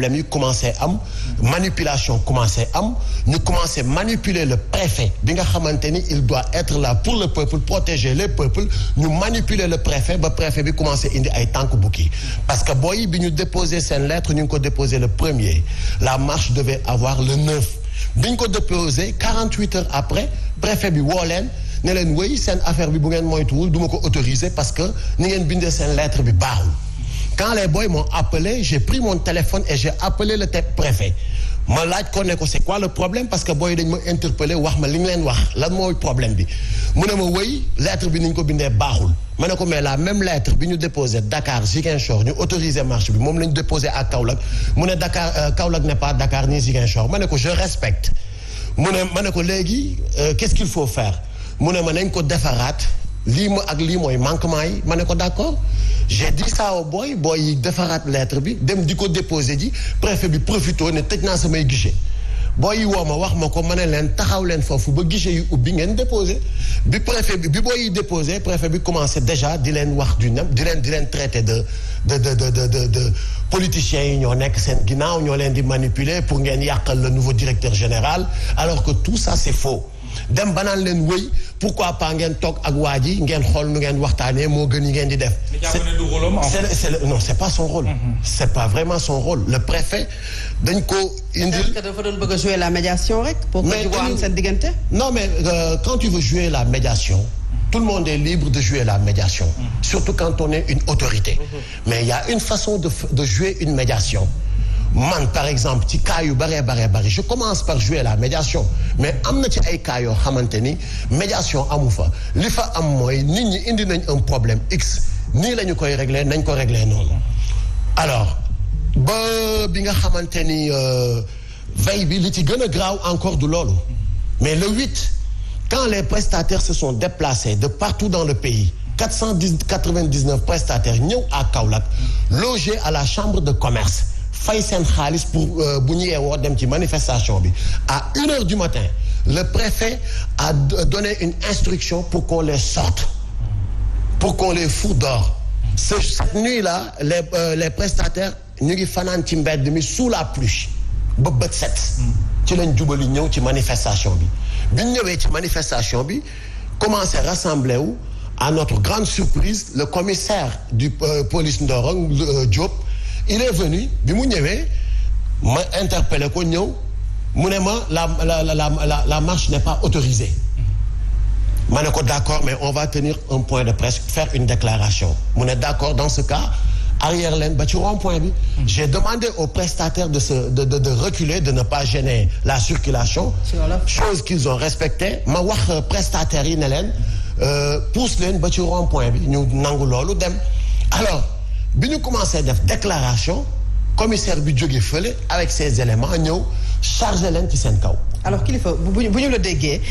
problème yi commencé am manipulation commencé am ñu commencé manipuler le préfet bi nga xamante ni il doit être là pour le peuple protéger les peuples ñu manipuler le préfet ba préfet bi commencé indi ay tànk bukki parce que booy bi ñu déposé seen lettre ñu ngi ko déposé le 1er la marche devait avoir le 9 bi ñu ko déposé 48 heures après préfet bi woo leen ne leen wéy seen affaire bi bu ngeen moytuwul du ma ko autoriser parce que ni ngeen bindee seen lettre bi baaxul quand les boys m'ont appelé j'ai pris mon téléphone et j'ai appelé le préfet ma laaj ko ne ko c'est quoi le problème parce que booy dañ ma interpellé wax ma li ñu leen wax lan mooy problème bi mu ne ma wéy lettre bi ni ñu ko bindee baaxul ma ne ko mais la même lettre bi ñu déposé Dakar Ziguinchor ñu autorisé marche bi moom la ñu déposé à Kaolack mu ne Dakar Kaolack n'est pas Dakar ni Ziguinchor ma ne ko je respecte mu ne ma ne ko léegi qu'est-ce qu'il faut faire mu ne ma nañ ko defaraat lii ma ak lii mooy manquement yi ma ne ko d'accord j'ai dit ça au boy yi defaraat lettre bi dem di ko déposer ji préfet bi profito ne tëj naa samay guichet boy yi woo ma wax ma ko ma ne leen taxaw leen foofu ba guichet yu ubbi ngeen déposé bi préfet bi boy yi déposé préfet bi commencé déjà di leen wax du nem di leen traité de politiciens yi ñoo nekk seen ginnaaw ñoo leen di manipuler pour ngeen yàqal le nouveau directeur général alors que tout ça c'est faux dem ba naan leen wëy pourquoi pas ngeen toog ak waa ji ngeen xool nu ngeen waxtaanee moo gën yi ngeen di def. Non c'est pas son rôle. C'est pas vraiment son rôle le préfet dañ ko indil. est-ce que dafa doon bëgg a jouer la médiation rek. pour que jubóo am seen diggante. non mais quand tu veux jouer la médiation. Tout le monde est libre de jouer la médiation. Surtout quand on est une autorité. Mais il y a une façon de jouer une médiation. Man par exemple ci cas yu bari je commence par jouer la médiation mais am na ci ay cas yoo xamante ni médiation amu fa li fa am mooy nit ñi indi nañ un problème X nii la ñu koy régler nañ ko régler noonu alors ba bi nga xamante ni veille bi li ci gën a graaw encore du loolu mais le 8 quand les prestataires se sont déplacés de partout dans le pays 499 prestataires ñëw à Kaolack logés à la chambre de commerce fay seen xaalis pour bu ñu yeewoo dem ci manifestation bi à 1h du matin le préfet a donné une instruction pour qu'on les sorte pour qu'on les foute dehors cette nuit-là les prestataires ñu ngi fanaan ci mbedd mi sous la pluie ba bët set ci lañ jubali ñëw ci manifestation bi bi ñu ñëwee ci manifestation bi commencé rassembler wu à notre grande surprise le commissaire du police Ndorong Diop il est venu bi mu ñëwee ma interpellé ko ñëw mu ne ma la marche n'est pas autorisée ma ne ko d'accord mais on va tenir un point de presse faire une déclaration mu ne d'accord dans ce cas arrière leen ba ci rond-point bi j'ai demandé aux prestataires de reculer de ne pas gêner la circulation chose qu'ils ont respecté ma wax prestataires yi ne leen pousse leen ba ci rond-point bi ñu nangu loolu dem alors bi ñu commencé def déclaration commissaire bi jógee fële avec ses éléments ñëw chargé leen ci seen kaw. alors kilifa bu ñu la déggee.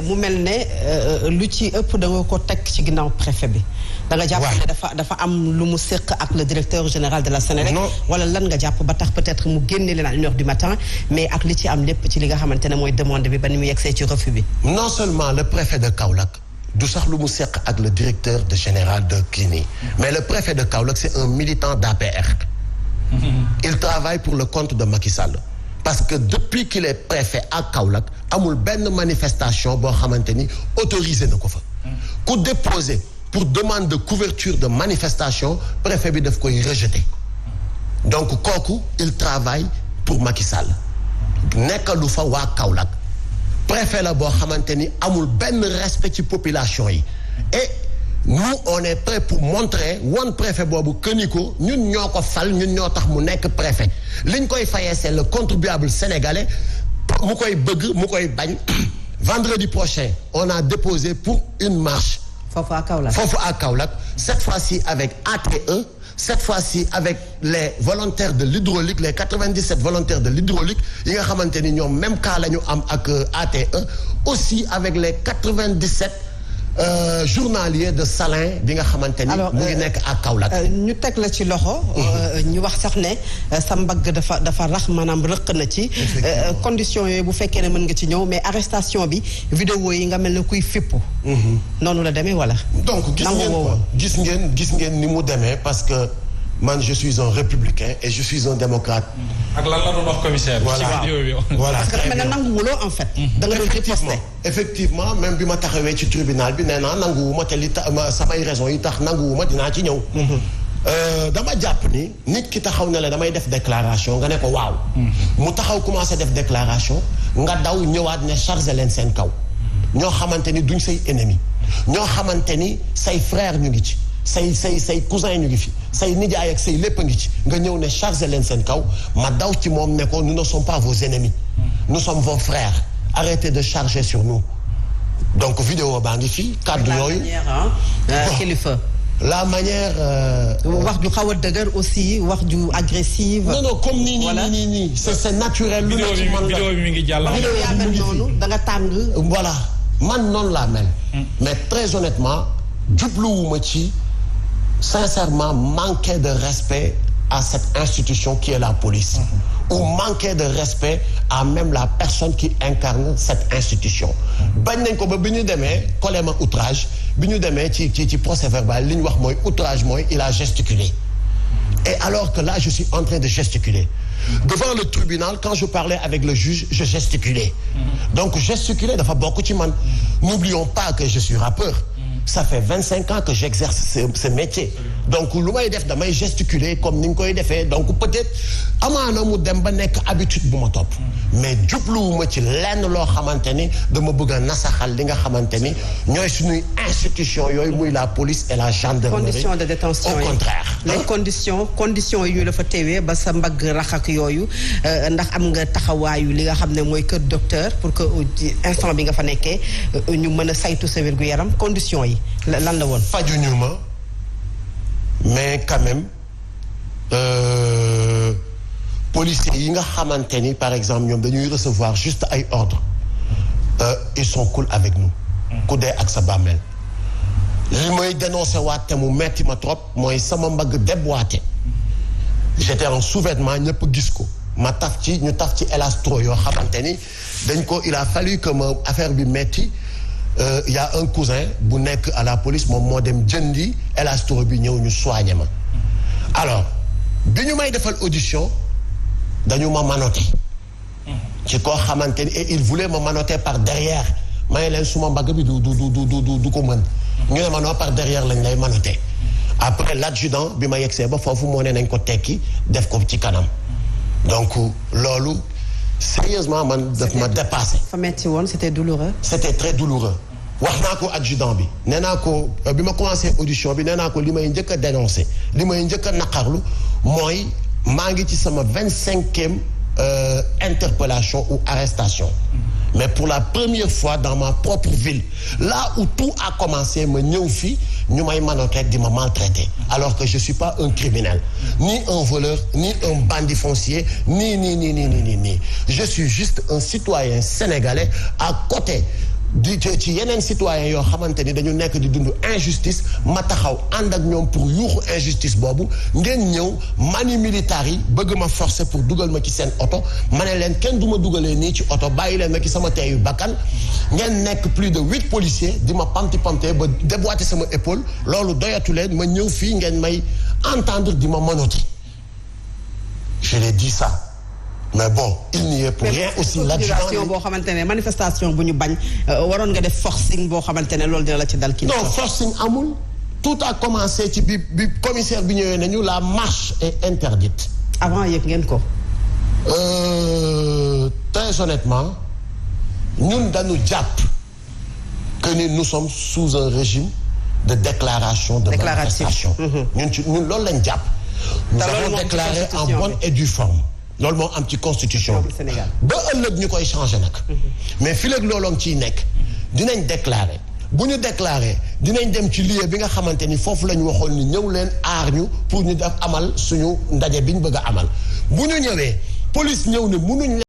mu mel ne lu ci ëpp da nga ko teg ci ginnaaw préfet bi. da nga jàpp ne dafa am lu mu séq ak le directeur général de la Sénélec. wala lan nga jàpp ba tax peut-être mu génne leen à 1h du matin mais ak li ci am lépp ci li nga xamante ne mooy demande bi ba ni mu yegsee ci refus bi. non seulement le préfet de Kaolack. du sax lu mu seq ak le directeur général de Kini mais le préfet de Kaolack c'est un militant d'APR il travaille pour le compte de Macky Sall parce que depuis qu'il est préfet à Kaolack amul benn manifestation boo xamante ni autorisé na ko fa ku déposer pour demande de couverture de manifestation préfet bi daf koy rejeter donc kooku il travaille pour Macky Sall nekkalu fa waa Kaolack préfet la boo xamante ni amul benn respect ci population yi et nous on est prêt pour montrer wan préfet boobu que ni ko ñun ñoo ko fal ñun ñoo tax mu nekk préfet liñ koy fayee c'est le contribuable sénégalais mu koy bëgg mu koy bañ vendredi prochain on a déposé pour une marche foofu à Kaolack cette fois-ci avec ATE cette fois-ci avec les volontaires de l'hydraulique les 97 volontaires de l'hydraulique yi nga xamante ni ñoom même cas la ñu am ak ATE aussi avec les 97 journaliers de Salin bi nga xamante ni mu ngi nekk à Kaolack. ñu teg la ci loxo. ñu wax sax ne sa mbagg dafa rax maanaam rëq na ci. conditions yooyu bu fekkee ne mën nga ci ñëw mais arrestation bi vidéo yi nga mel ne kuy fippu. noonu la demee wala. donc gis ngeen ni mu demee parce que man je suis un républicain et je suis un démocrate. ak lan la doon wax commissaire. voilà parce que dafa nanguwuloo en fait. da nga doon riposter. effectivement même bi ma taxawee ci tribunal bi nee naa nanguwuma te li samay raison yi tax nanguwuma dinaa ci ñëw. dama jàpp ni nit ki taxaw ne la damay def déclaration nga ne ko waaw. mu taxaw commencé def déclaration nga daw ñëwaat ne chargé leen seen kaw. ñoo xamante ni duñ say ennemi. ñoo xamante ni say frère ñu ngi ci. say cousin ñu ngi fi say nijaay ak say lépp a ngi ci nga ñëw ne chargé leen seen kaw ma daw ci moom ne ko nous ne sommes pas vos ennemis nous sommes vos frères arrêtez de charger sur nous donc vidéo baa ngi fi kàddu yooyu kilifa la manière wax ju xaw a dëgër aussi wax ju agressive non comme nii c'est naturel lu nekk ci man la vidéo bi mi ngi jàll vidéo yaa mel noonu da nga tàng voilà man noonu laa mel mais très honnêtement jubluwuma ci sincèrement manquer de respect à cette institution qui est la police ou manquer de respect à même la personne qui incarne cette institution bañ nañ ko ba bi ñu demee collé ma outrage bi ñu demee ci procès verbal li ñu wax mooy outrage mooy il a gesticulé et alors que là je suis en train de gesticuler devant le tribunal quand je parlais avec le juge je gesticulais donc gesticuler dafa bokk ci man n'oublions pas que je suis rappeur ça fait 25 ans que j'exerce ce métier donc lu may def damay gesticuler comme ni nga koy defee donc peut-être amaana mu dem ba nekk habitude bu ma topp mais jubluwuma ci lenn loo xamante ni dama bëgg a nasaxal li nga xamante ni ñooy suñuy institution yooyu muy la police et la gendarmerie. conditions de détention au contraire. les conditions yi ñu la fa teewee ba sa mbagg rax ak yooyu ndax am nga taxawaayu li nga xam ne mooy kër docteur pour que instant bi nga fa nekkee ñu mën a saytu sa wér-gu-yaram conditions yi lan la woon. fajuñu ma mais quand même policiers yi nga xamante ni par exemple ñoom dañuy recevoir juste ay ordres ils sont cool avec nous. ku dee ak sa bàmmeel. li may dénoncé waat te mu metti ma trop mooy sama mbagg déboîté j'étais en sous-vêtement ñëpp gis ko ma taf ci ñu taf ci élastro yoo xamante ni dañ ko il a fallu que ma affaire bi metti y a un cousin bu nekk à la police moom moo dem jëndi élastro bi ñëw ñu soigné ma alors bi ñu may defal audition dañu ma manoté ci koo xamante ni et il voulait ma manoter par derrière may leen suma mbagg bi du ko mën ñu ne ma non par derrière lañ lay manoter après l'adjudant bi ma yegsee ba foofu moo ne nañ ko tekki def ko ci kanam donc loolu sérieusement man daf ma dépassé. fa metti woon c'était douloureux. c'était très douloureux wax naa ko adjudant bi nee naa ko bi ma commencé audition bi nee naa ko li may njëkk a dénoncé li may njëkk a naqarlu mooy maa ngi ci sama 25e interpellation ou arrestation mais pour la première fois dans ma propre ville là où tout a commencé ma ñëw fii ñu may manoter di ma maltraiter alors que je suis pas un criminel ni un voleur ni un bandit foncier ni je suis juste un citoyen sénégalais à côté di ci yeneen citoyens yoo xamante ni dañu nekk di dund injustice ma taxaw ànd ak ñoom pour yuuxu injustice boobu ngeen ñëw mani militaire yi bëgg ma forcer pour dugal ma ci seen oto ma ne leen kenn du ma dugalee nii ci oto bàyyi leen ma ci sama teeyu bakkan ngeen nekk plus de 8 policiers di ma pamti ba déboîter sama épaule loolu doyatu leen ma ñëw fii ngeen may entendre di ma menotter je l'ai dit ça. mais bon il n'y est pour rien aussi l'adjudant boo xamante ne manifestation bu ñu bañ waroon nga def forcing boo xamante ne loolu dina la ci dal kii non forcing amul tout a commencé ci bi commissaire bi ñëwee nañu la marche est interdite avant yëg ngeen ko très honnêtement ñun dañu jàpp que ni nous sommes sous un régime de déclaration de manifestation ñun loolu lañ jàpp nous avons déclaré en bonne et due forme loolu moo am ci constitution bi ba ëllëg ñu koy changer nag mais fii léegi looloon ciy nekk dinañ déclarer bu ñu déclarer dinañ dem ci lieu bi nga xamante ni foofu la ñu waxoon ni ñëw leen aar ñu pour ñu def amal suñu ndaje bi ñu bëgg a amal bu ñu ñëwee police ñëw ne mënuñ